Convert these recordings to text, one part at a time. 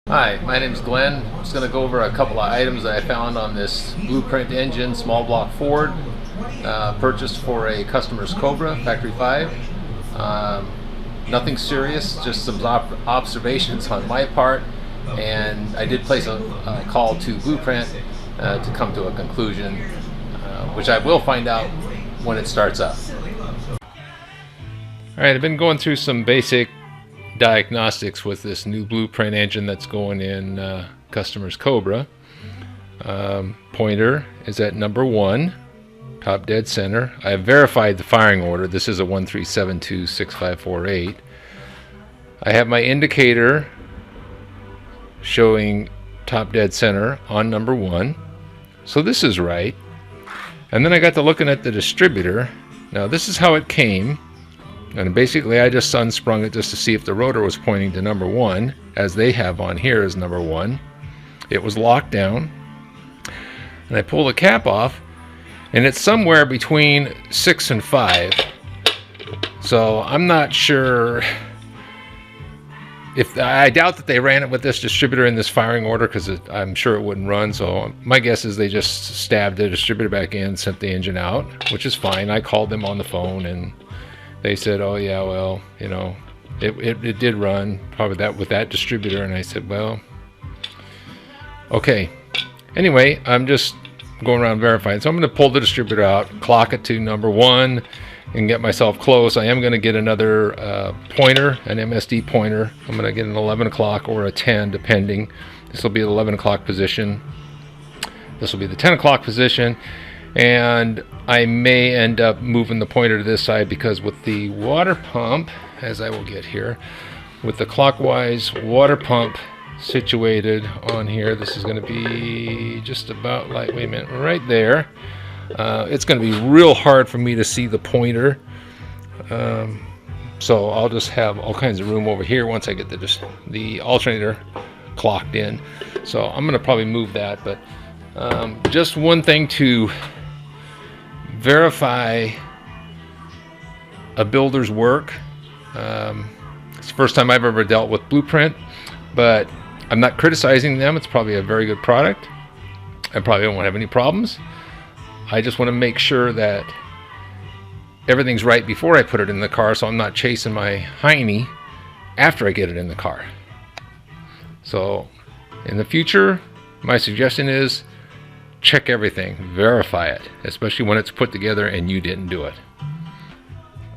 Hi, my name is Glenn. I'm just going to go over a couple of items that I found on this Blueprint engine small block Ford, purchased for a customer's Cobra Factory 5. Nothing serious, just some observations on my part, and I did place a call to Blueprint to come to a conclusion, which I will find out when it starts up. Alright, I've been going through some basic diagnostics with this new Blueprint engine that's going in customer's Cobra. Pointer is at number 1, top dead center. I have verified the firing order. This is a 13726548. I have my indicator showing top dead center on number 1, so this is right. And then I got to looking at the distributor. Now this is how it came. And basically I just unsprung it just to see if the rotor was pointing to number 1, as they have on here as number 1. It was locked down. And I pull the cap off, and it's somewhere between 6 and 5. So I'm not sure if, I doubt that they ran it with this distributor in this firing order, because I'm sure it wouldn't run. So my guess is they just stabbed the distributor back in, sent the engine out, which is fine. I called them on the phone and they said, oh yeah, well, you know, it did run, probably that with that distributor. And I said, well, okay. Anyway, I'm just going around verifying. So I'm going to pull the distributor out, clock it to number 1, and get myself close. I am going to get another pointer, an MSD pointer. I'm going to get an 11 o'clock or a 10, depending. This will be the 11 o'clock position. This will be the 10 o'clock position. And I may end up moving the pointer to this side, because with the water pump, as I will get here, with the clockwise water pump situated on here, this is going to be just about like, wait a minute, right there. It's going to be real hard for me to see the pointer. So I'll just have all kinds of room over here once I get the alternator clocked in. So I'm going to probably move that, but just one thing to verify a builder's work. It's the first time I've ever dealt with Blueprint, but I'm not criticizing them. It's probably a very good product. I probably won't have any problems. I just want to make sure that everything's right before I put it in the car, so I'm not chasing my hiney after I get it in the car. So in the future, my suggestion is check everything, verify it, especially when it's put together and you didn't do it.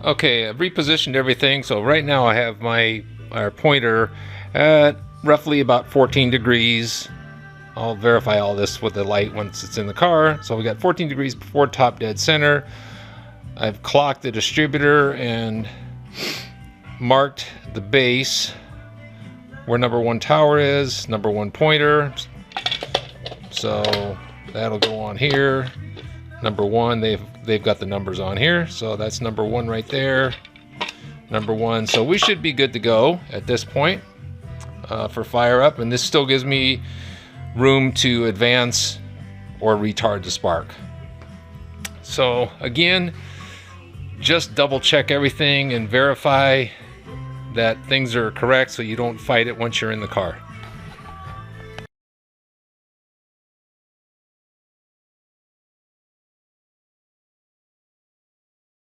Okay, I've repositioned everything. So right now I have our pointer at roughly about 14 degrees. I'll verify all this with the light once it's in the car. So we got 14 degrees before top dead center. I've clocked the distributor and marked the base where number 1 tower is, number 1 pointer. So that'll go on here. Number 1, they've got the numbers on here, so that's number 1 right there. Number 1. So we should be good to go at this point for fire up, and this still gives me room to advance or retard the spark. So again, just double check everything and verify that things are correct, so you don't fight it once you're in the car.